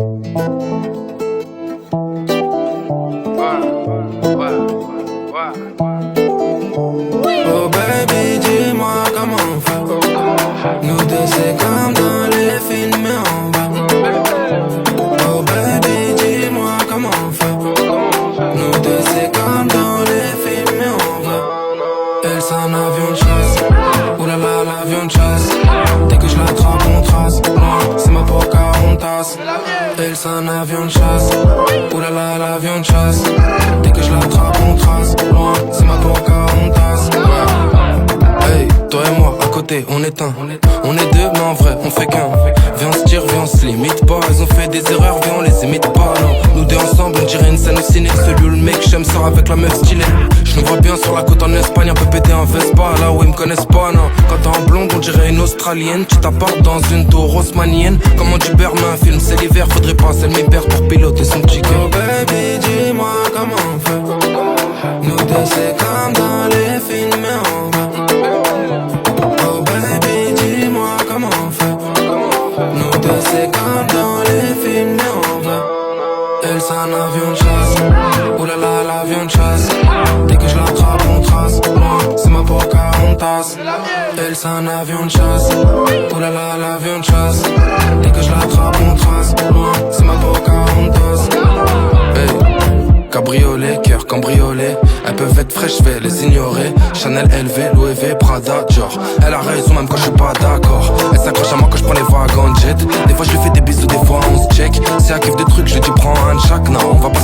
Oh baby, dis-moi comment on fait. Nous deux c'est comme dans les films mais en bas. Oh baby, dis-moi comment on fait. Nous deux c'est comme dans les films mais en bas. Elle c'est un avion de chasse. Oulala l'avion de chasse. Dès que je l'attrape on trace. C'est ma Pocahontas. Elle c'est un avion de chasse. Oulala l'avion de chasse. Dès que je l'attrape on trace. C'est ma Pocahontas. Hey, toi et moi à côté on est un. On est deux mais en vrai on fait qu'un. Viens on se tire, viens on se limite pas. Ils ont fait des erreurs, viens on les imite pas. Non, nous deux ensemble on dirait une scène au ciné. Celui où le mec j'aime sort avec la meuf stylée. Je me vois bien sur la côte en Espagne, un peu pété un Vespa. Là où ils me connaissent pas, non. Quand t'es en blonde on dirait une Australienne. Tu t'apportes dans une tour haussmannienne. Comme on dit mais un film c'est l'hiver. Faudrait passer le mi-père pour piloter son chicken. Oh baby dis-moi comment on fait. Nous deux c'est comme dans les films mais en bas. Oh baby dis-moi comment on fait. Nous deux c'est comme dans les films mais en bas. Elle c'est un avion de chasse. Oulala l'avion de chasse. Dès que je l'attrape on trace. C'est ma Pocahontas. Elle c'est un avion de chasse. Oulala l'avion de chasse. Dès que je l'attrape on trace. C'est ma Pocahontas. Hey. Cabriolet, cœur cambriolé. Elles peuvent être fraîches, je vais les ignorer. Chanel, LV, Louis V, Prada, Dior. Elle a raison même quand je suis pas d'accord. Elle s'accroche à moi quand je prends les vagues en jet. Des fois je lui fais des bisous, des fois on se check. Si elle kiffe des trucs, je lui dis prends un de chaque. Non, on va pas